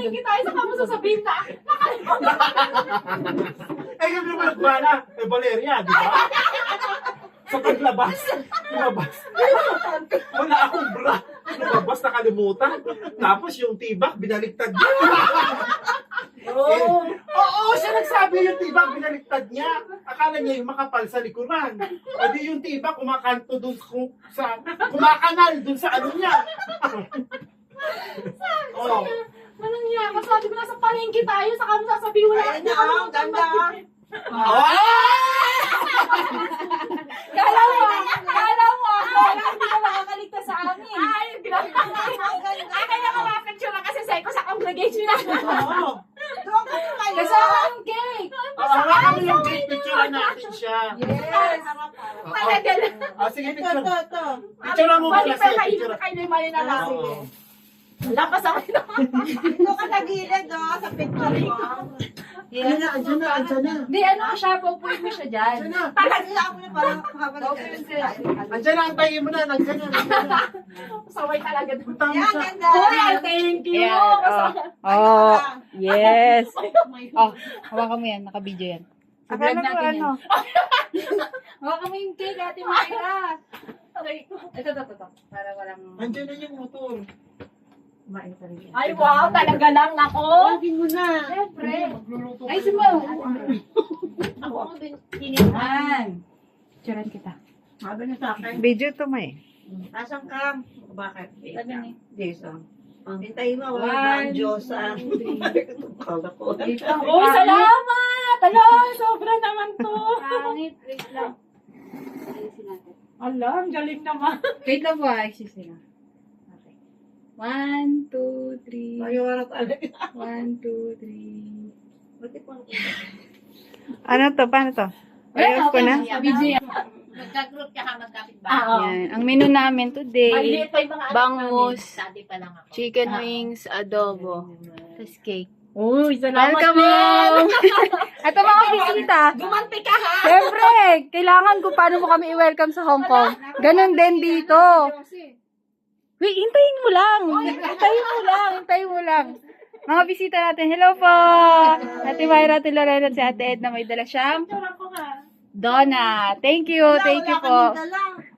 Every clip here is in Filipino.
palengke tayo, saka mo sasabihin na, Eh, kami naman nagmana. Eh, Valeria, di ba? Sa paglabas, lumabas. Wala akong bra. Lumabas, nakalimutan. Tapos yung tibak, binaliktad niya. Oo. Oo, siya nagsabi yung tibak, binaliktad niya. Akala niya yung makapal sa likuran. O di yung tibak, kumakanto dun sa kumakanal dun sa ano niya. Oo. Anong niya? Sabi ko na sa palengke tayo, saka mo sasabihin wala. Ayan na, ang ganda. Kala mo, hindi ka makakaligtas sa amin. Ay, kaya ka mapicture na kasi sa ko sa congregation na. Oo. Kasama yung cake. Harap kami yung cake, picturean natin siya. Yes. Talaga lang. Sige, Ito, picture. ito. Picturean mo muna siya. Kainin Picture. kayo yung mali na lang. Oo. Lapas ako ito. Ito ka nagilid, oh, sa picture mo. Ayan na, andyan na, andyan na. Hindi, ano siya, pupuin mo siya dyan. Andyan na. Talaga ako na parang habang Andyan na, antayin mo na, andyan na. Andyan na. Saway talaga. Tama Yan, siya. ganda. Hoy, thank you. Yan, oh, yes. Oh, hawakan mo yan, naka-video yan. Vlog natin yan. ano? Hawakan mo yung cake, Ate Mayra. Okay. Ito. Para walang... Andyan na yung motor. Ay, wow, talaga lang, nako. Huwagin mo na. Siyempre. Magluluto Ay, kayo. sumo. Ako ang Tinihan. Picturean kita. Sabi niya sa akin. Video to, may. Asan ka? Bakit? Sabi niya. Jason. Hintayin mo, One, wala ang Diyos. two, three. Kala ko. Uy, salamat! Ala, sobra naman to. Pangit, wait lang. Ayusin natin. Ala, ang galing naman. Wait lang po, exist nila. Okay. 1, 2, 3. Mayroon talaga. 1, 2, 3. Buti pa. Ano to? Paano to? Ayos ko na? Video yan. Magka-group ka magkapit ba? Oo. Yan. Ang menu namin today, Maliliit pa yung mga anak bangus, Study pa lang ako. chicken wings, adobo, tapos cake. Uy, salamat Welcome home! Ito mga bisita. Gumanti ka ha! Siyempre, kailangan ko paano mo kami i-welcome sa Hong Kong. Ganon din dito. Wait, hintayin mo lang. Hintayin mo lang. Mga bisita natin, hello po! Ate Mayra, Ate Lorena, at si Ate Edna, may dala siyang Donna. Thank you po.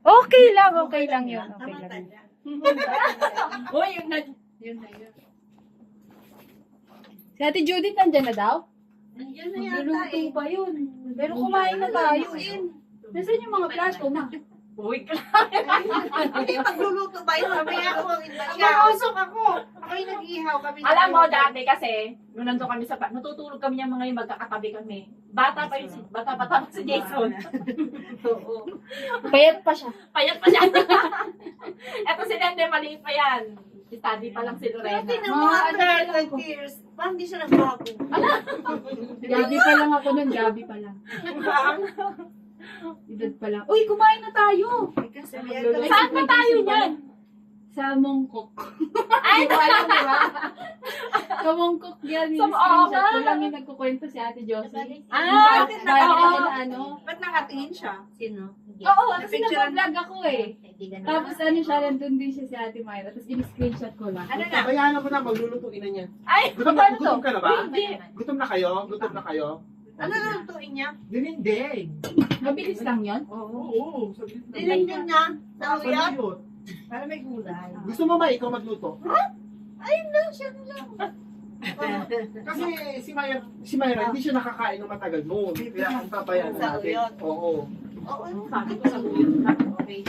Okay lang yun. Okay lang yun. Uy, yun na. Si Ate Judith nandyan na daw? Nandiyan na yata Luluto eh. pa yun. Pero kumain na tayo. Nasaan yung mga plato na? Uy, Hindi, magluluto ba yun? Sabi ako, hindi siya. Makusok ako. Ako'y nag-ihaw kami. Alam mo, dati kasi, nung nandun kami sa, natutulog kami yung mga yung magkakatabi kami. Bata pa pa si Jason. Oo. Payat pa siya. Payat pa siya. Eto si Nende, maliit pa yan. Study pa lang si Lorena. Dati nung mga 30 years, parang hindi siya nagbago. Gabi pa lang ako nun. Gabi pa lang. Edad pa lang. Uy, kumain na tayo! Kasi Saan na tayo niyan? Sa Mongkok. Ay, Alam mo ba? Sa Mongkok yan. Sa Yung screenshot ko Mongkok. lang yung nagkukwento si Ate Josie. Ah, bakit oo. Ano? Ba't nakatingin siya? Sino? Oo, kasi Napicturean nag-vlog ako eh. Hindi ganun. Tapos ano siya, nandun din siya si Ate Mayra. Tapos in-screenshot ko lang. Ano na? Bayaan mo na, maglulutuin na niya. Ay, Paano to? Gutom ka na ba? Hindi. Gutom na kayo? Gutom na kayo? Ano lutuin niya? Dininding. Mabilis lang yun? Oo. Saglit lang. Dinignan niya? Sa uyat? Saluyot. Para may gulay. Gusto mo ba ikaw magluto? Ayun lang, siya na lang. Kasi si Mayra, hindi siya nakakain ng matagal noon. Kaya ang tabayan Sa natin. uyot. Oo. Oo. Sabi ko sa buyo na. Okay.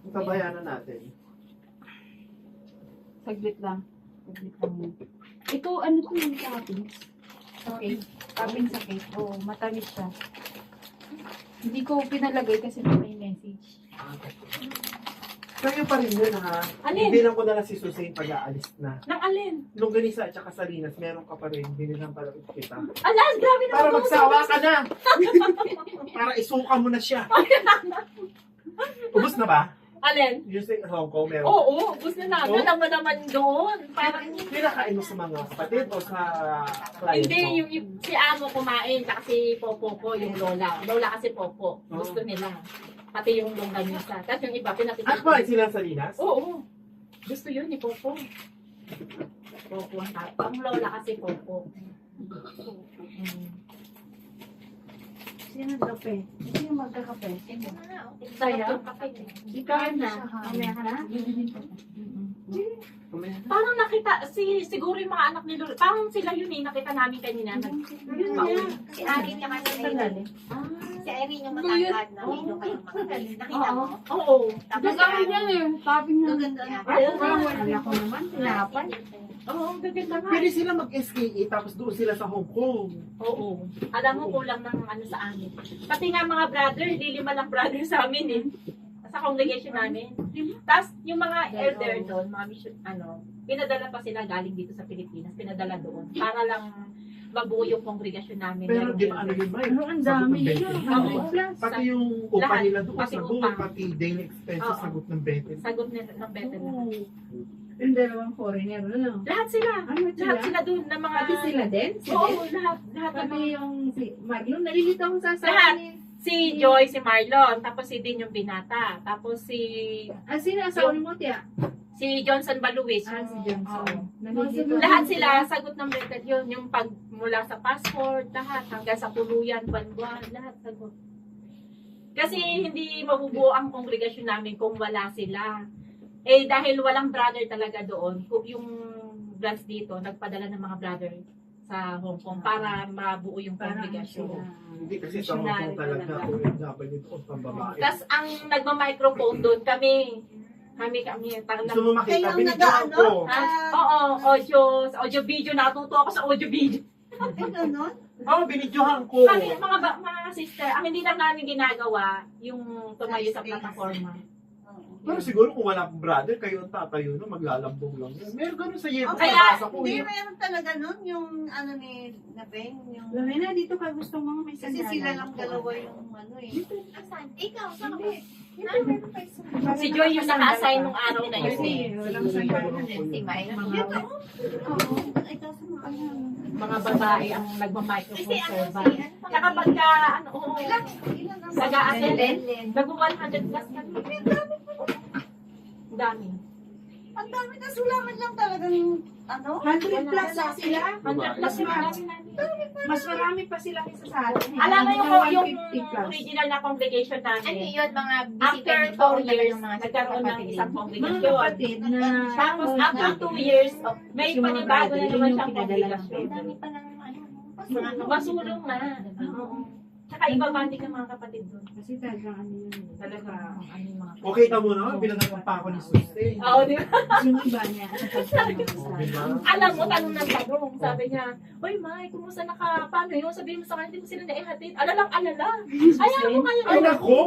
Ang tabayan na natin. Saglit lang. Saglit lang yun. Ito, ano to yung toppings? Okay. Toppings sa cake. Oo, matamis siya. Hindi ko pinalagay kasi may message. Kaya pa rin yun ha. Alin? Bilang ko na lang si Susain pag-aalis na. Nang alin? Longganisa at saka Salinas, meron ka pa rin. Binilang para kita. Alas, grabe Para naman. magsawa ka na. Para isuka mo na siya. Ubus na ba? Alin? Yung sa Hong Kong meron. Oo, gusto na. Oo? Alam mo naman doon. Parang, Pinakain mo sa mga kapatid o sa client hindi, mo? yung si Amo kumain, tsaka si Popo ko, yung Lola. Lola kasi Popo. Gusto nila. Pati yung longganisa. Tapos yung iba, Ah, pinatitigil. kumain sila sa Salinas? Oo. Gusto yun ni Popo. Popo ang tawag. Ang lola kasi Popo. Sino nagkape? Sino magkakape? Ito na nga, oh. Saya? Ikaw na. Mamaya ka na? Parang nakita, siguro yung mga anak ni Lola, parang sila yun eh, nakita namin kanina. Si Irene niya kasi may si Irene yung matangkad na may doon kayong mga guys. Nakita mo? Oo. Tapos si Sabi niya eh. Sabi niya. Gaganda na. Wala ko naman. Sinapan. Oo, ang gaganda nga. Pwede sila mag-SKA tapos doon sila sa Hong Kong. Oo. Alam mo, kulang ng ano sa amin. Pati nga mga brother, di 5 lang brother sa amin eh. Sa congregation namin. Tapos yung mga elder doon, mga mission, pinadala pa sila galing dito sa Pilipinas. Pinadala doon. Para lang mabuo yung congregation namin. Pero Merong di ba ano elder. yun ba? Ano, ang dami nila. Oo. Pati yung upa Lahat. nila doon, Pati sagot, upa. pati daily expenses, Oo. sagot ng 20. Sagot ng better na. Yung dalawang foreigner, ano? Lahat sila. Ano Lahat sila doon na mga... Pati sila din? Oo, lahat. Lahat ng Pati mga... yung si Marlon, nalilito akong Lahat. sasabi. Si Joy, si Marlon, tapos si Din yung binata, tapos si Sino asawa mo, Tia? Johnson Baluwis. Si Johnson. Oo. Nalilito. Lahat sila sagot ng better yun, yung pag mula sa passport, lahat hanggang sa tuluyan, buwan-buwan, lahat sagot. Kasi hindi mabubuo ang kongregasyon namin kung wala sila. Eh dahil walang brother talaga doon, yung bloods dito, nagpadala ng mga brother sa Hong Kong para mabuo yung kongregasyon. Hindi kasi sa Hong Kong talaga, OFW doon pang babae. Tapos ang nagma-microphone doon kami. Parang Gusto mo makita, Kayong binigyan nag-ano? ko. Oo, audio video, natuto ako sa audio video. Ay, ganon? Oo, binidyohan ko. Kami, mga sister, ang hindi lang namin ginagawa, yung tumayo sa plataforma. Pero siguro kung wala akong brother, kayo ang tatayo na maglalambong lang. Meron ganun sa Yebo. Kaya, Nabasa ko Hindi, eh. mayroon talaga nun, yung ano ni Nabeng, yung... Lamena, dito ka gusto mo may Kasi sila lang dalawa yung ano eh. Asan? Ikaw, saan ka? Si Joy yung naka-assign nung araw na yun Kasi eh. walang sangkal nun eh. Si Maya. Ay, kaso mga ano. Mga babae ang nagma-microphone Kasi ano server. si, ano pa? Tsaka pagka, oo, Ilan ang... nag-a-attend, Len. nag-100 plus kami. Ang dami. Ang dami na sulaman lang talagang ano? 100 plus na sila. 100 plus yung dami namin. Mas marami pa sila kaysa sa atin. eh. Alam mo yung 150 plus. original na congregation Ano namin. yun, mga After bisita 4 years, ng mga nagkaroon ng kapatid. isang Mga congregation. kapatid na... Tapos after 2 years, may Yung mga panibago na brother, naman yung siyang pinadala ng congregation. Ang dami pa ng ano. Mga masulong na. Oo. Tsaka ibabandi ka mga kapatid doon. Kasi talagang ano yun. eh. Talaga, ano yung mga... Okay ka muna, pinagagam pa ako ni Suste. Oo, di ba? Yung iba niya. Alam mo, tanong ng tanong. Sabi niya, Uy, Mai, kumusta na ka? Paano yun? Sabihin mo sa kanya, hindi mo sila naihatid. Alalang alala. Ayaw mo kayo. Ay nako!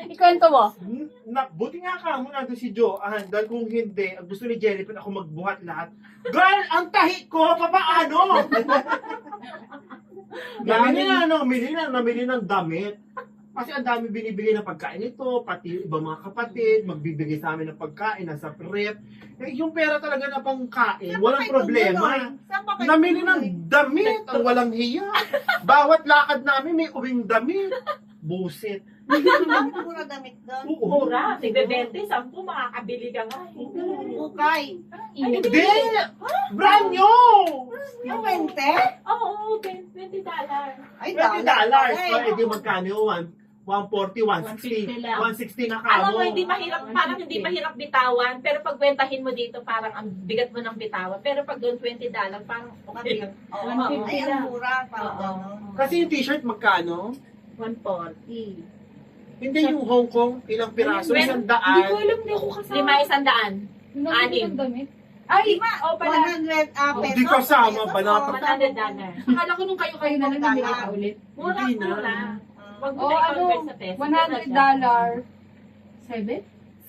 Ikwento mo. Buti nga ka mo nandun si Joanne. Dahil kung hindi, ang gusto ni Jennifer ako magbuhat lahat. Girl, ang tahi ko! Papaano? Namili ng damit. Kasi ang dami binibigay ng pagkain nito, pati yung ibang mga kapatid, magbibigay sa amin ng pagkain, nasa prep. Eh, yung pera talaga na pangkain, walang problema. Namili ng damit, ang walang hiya. Bawat lakad namin may uwing damit. Busit. Mura damit doon. Oo. Mura, tigbe-20, 10, makakabili ka nga. Ukay. Hindi! Brand new! Yung 20? Oo, $20. Ay, $20. Ay, O, edi magkano yun? 140, 160. 160 lang. 160 na Alam kamo. mo, hindi mahirap, parang hindi mahirap bitawan, pero pag bentahin mo dito, parang ang bigat mo ng bitawan. Pero pag doon $20, parang okay lang. Oo, 150 ay, ang lang. mura. Parang Oo. gano'n. Kasi yung t-shirt magkano? 140. Hindi yung Hong Kong, ilang piraso, Meron- 100. hindi ako kasama. 500. Anim. Ay, Oh, pala. 100 pesos. Di kasama, pesos, banata. $100. akala ko nung kayo-kayo na lang nabili ka ulit. Mura, Hindi na. mura. Wag mo Oo, na i-convert ano, sa peso. $100. 7?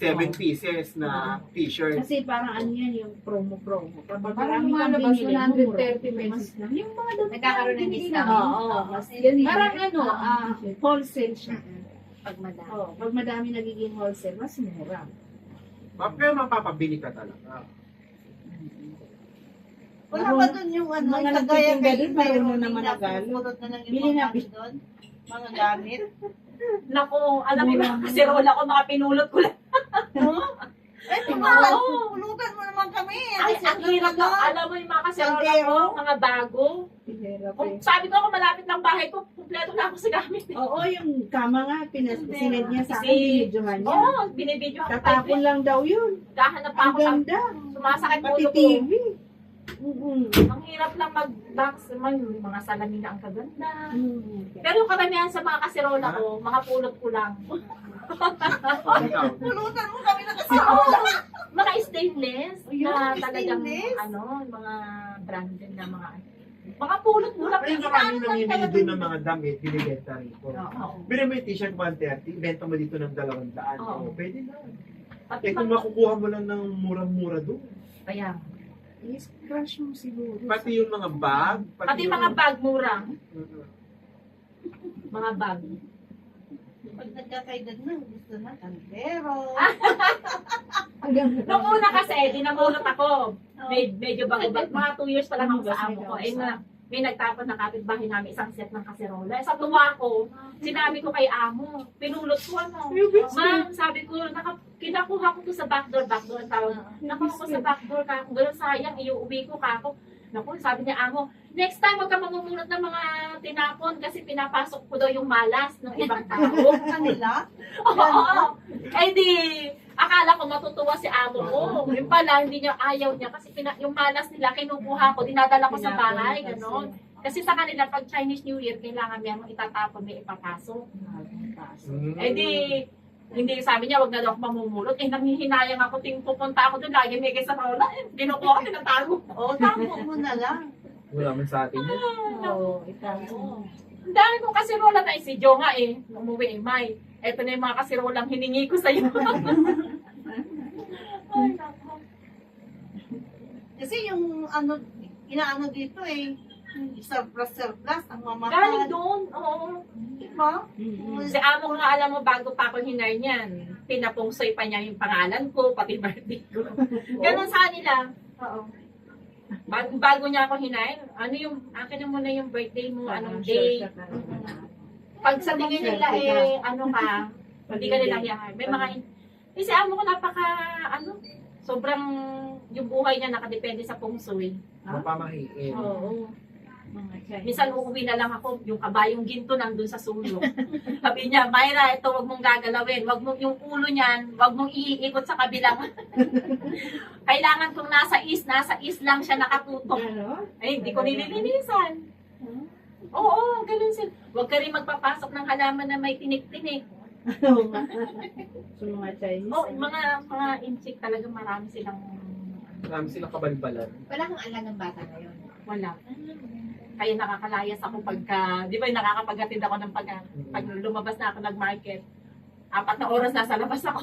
7 pieces na t-shirt. Kasi parang ano yan, yung promo. Kapag Parang marami kang lumalabas, binili, 130 mura. pesos lang. Yung mga damit Nagkakaroon ng binili discount. namin. Oo. Mas yun yun. Parang ano, wholesale siya. Pag madami. Oh, pag madami nagiging wholesale, mas mura. Pero mapapabili ka talaga. Wala ba doon yung ano, Mga sa gaya nagtitinda kay doon, mayroon mayroon na din managal. pulot na lang Bili yung na, mga gamit doon. Mga gamit. Nako, alam mo yung kasirola ko, mga pinulot ko lang. Oo. Pulutan mo naman kami. Ay, ang hirap na. Alam mo yung mga kasirola ko, mga bago. Hirap Kung eh. sabi ko ako malapit ng bahay ko, kumpleto na ako sa gamit. Oo, yung kama nga, sinend niya sa akin, Si- binidyohan niya. Oo, binibidyo ako. Tatapon lang daw yun. Gahanap pa Ang ako sa ganda. sumasakit Pati ulo ko. TV. Mm-mm. Ang hirap lang mag-box. May mga salamin na ang kaganda. Mm. Pero yung karamihan sa mga kasirola ko, mga pulot ko lang. Ikaw. Pulutan mo kami na kasi. Mga stainless Ayun, na talagang stainless. mga branded na mga pulot mo lang. Ayun na kami namimili doon ng mga damit, binibenta rito. Oo. Bili mo yung t-shirt 130, ibenta mo dito ng 200. Oo. Oh, pwede na. Pati Eh kung makukuha mo lang ng murang-mura doon. kaya, I-scratch mo siguro. Pati yung mga bag. pati yung- mga bag mura. Mm-mm. Mga bag. Pag nagkakaedad na, gusto na kandero. Nung una kasi, dinamulot ako. Medyo bago-bago. Mga 2 years pa lang ako sa amo ko. Eh, may nagtapon na kapitbahay namin isang set ng kaserola. Sa tuwa ko, sinabi ko kay amo, pinulot ko ano. Ma'am, sabi ko, kinakuha ko to sa backdoor ang tawag. Nakuha ko sa backdoor ka. Kung gano'n sayang, iuwi ko ka ako. Naku, sabi niya amo, next time wag ka mamumulot ng mga tinapon kasi pinapasok ko daw yung malas ng ibang tao. Kanila? Oo. Eh di, akala ko matutuwa si amo ko. Yung pala, hindi niya, ayaw niya. Kasi yung malas nila, kinukuha ko, dinadala ko sa bahay, gano'n. Kasi sa kanila, pag Chinese New Year, kailangan merong itatapon, may ipapasok. Eh di, hindi sabi niya, wag na daw ako mamumulot. Eh, nanghihinayang ako, pupunta ako doon, lagi may kaysa rola. Ginukuha ko, tinatago. Oo, tapo mo na lang. Wala man sa atin yun. Oo, itago. Ang dami ko kasi rola na si Jo nga eh. Umuwi eh, May. Eto na yung mga kasirolang hiningi ko sa'yo. Ay, nako. Kasi yung ano, inaano dito eh, yung surplus, ang Galing mamahal. doon, oo. Diba? Si amo ko nga, alam mo, bago pa ako hinar niyan, pinapungsoy pa niya yung pangalan ko, pati birthday ko. Ganon sa kanila. Oo. Bago niya ako hinar, ano yung, akin na muna yung birthday mo, anong day. Pag sa tingin nila eh, ano ka, hindi ka nila hiyahan. May mga, eh si amo ko napaka, sobrang, yung buhay niya nakadepende sa pungsoy. Mapamahiin. Oo. Mga Chinese. Minsan uuwi na lang ako, yung kabayong ginto nandun sa sulok. Sabi niya, Myra, ito wag mong gagalawin. Wag mong yung ulo niyan, wag mong iikot sa kabilang. Kailangan kung nasa east lang siya nakatutok. Ano? Ay, hindi ko nililinisan. Oo, ganun sila. Wag ka rin magpapasok ng halaman na may tinik-tinik. Oo nga. Sa mga Chinese. Oh, mga inchik talaga marami silang Marami silang kabalbalan. Wala kang alagang bata ngayon. wala. Kaya nakakalayas ako pagka, di ba yung nakakapaghatid ako ng pag lumabas na ako nag-market. 4 na oras nasa labas ako.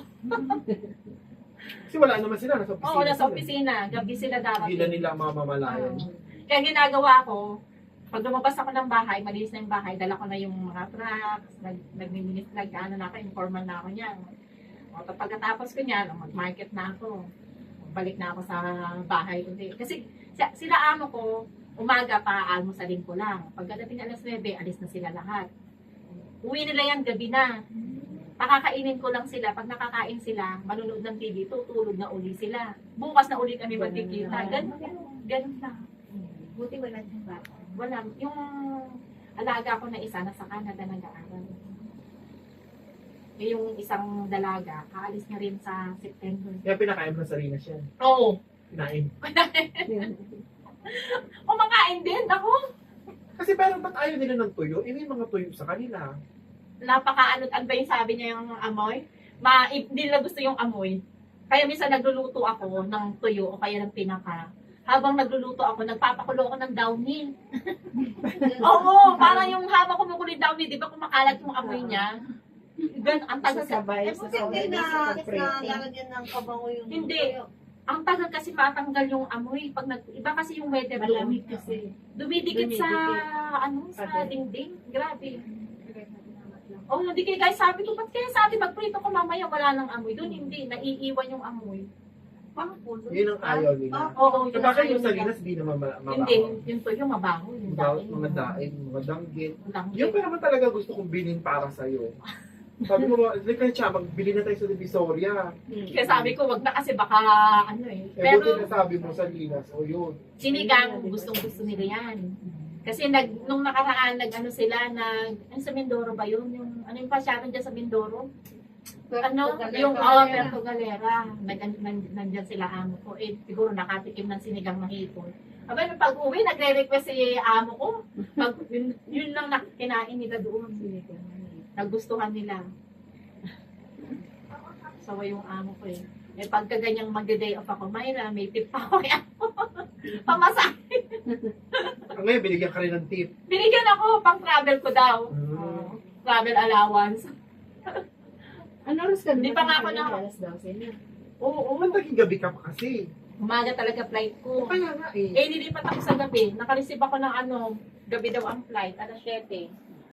Kasi wala naman sila, nasa opisina. Oo, nasa sila. opisina. Gabi sila Hindi na darating. nila mamamalayan. Kaya ginagawa ko, pag lumabas ako ng bahay, malinis na yung bahay, dala ko na yung mga trucks, nagmiminis, na ako, informal na ako niyan. O, pagkatapos ko niyan, mag-market na ako. Balik na ako sa bahay ulit. Kasi sila amo ko, umaga pa, almusalin ko lang. Pagdating alas 9, alis na sila lahat. Uwi nila yan, gabi na. Pakakainin ko lang sila. Pag nakakain sila, manunood ng TV, tutulog na uli sila. Bukas na uli kami magkikita. Ganun lang. Buti wala kang bata. Wala. Yung alaga ko na isa, nasa Canada nag-aaral. Eh, yung isang dalaga, kaalis na rin sa September. Kaya pinakain mo ng sarili siya. Oo. Kinain. Kumakain din ako. Kasi parang ba't ayaw nila ng tuyo? Eh, may mga tuyo sa kanila. Napaka-ano ba yung sabi niya yung amoy? Hindi nila gusto yung amoy. Kaya minsan nagluluto ako ng tuyo o kaya ng pinaka. Habang nagluluto ako, nagpapakulo ako ng downy. Oo, parang yung habang kumukulo yung downy, di ba kumakalat yung amoy niya? Ang tagal Sasabay, Hindi sasabay na, sa prete. lalagyan ng kabango yung... Hindi. Ang tagal kasi matanggal yung amoy. Iba kasi yung weather doon. Malamig kasi. Dumidikit sa, sa Pader. dingding. Grabe. Oh, hindi kayo guys, sabi ko, ba't kaya sabi magprito ko mamaya, wala nang amoy. Doon hindi, naiiwan yung amoy. Pangpulo. Yun ang ayaw nila. Oo, So, yun bakit ang yung ayaw nila. salinas di naman mabaho? Hindi, yung tuyo mabaho. Yung Mabaho, daing. mga daing, mga danggit. Danggit. Yung pa naman talaga gusto kong bilhin para sa'yo. Sabi ko, kaya siya, magbili na tayo sa Divisoria. Kaya sabi ko, wag na kasi baka ano eh. Eh, Pero buti na sabi mo sa Linas. O yun. sinigang, gustong-gusto nila yan. Kasi nung nakaraan, ano sila, sa Mindoro ba yun? Ano yung pasyaran dyan sa Mindoro? Ano? Yung Puerto Galera. Nandyan sila amo ko. Eh, siguro nakatikim ng sinigang na hipon. Aba, nung pag-uwi, nagre-request si amo ko. Yun lang kinain nila doon. Nagustuhan nila. Sawa yung amo ko eh. Eh, pagka ganyang mag-day off ako, Mayra, may tip pa ako kaya pamasahe. Ngayon, binigyan ka rin ng tip. Binigyan ako, pang travel ko daw. Travel allowance. Ano oras ka? Di pa nga ako na- Alas 12 na. Oo, naging gabi ka pa kasi. Umaga talaga flight O ko. kaya nga eh. Eh, nilipat ako sa gabi. Nakareceive ako ng gabi daw ang flight, alas 7.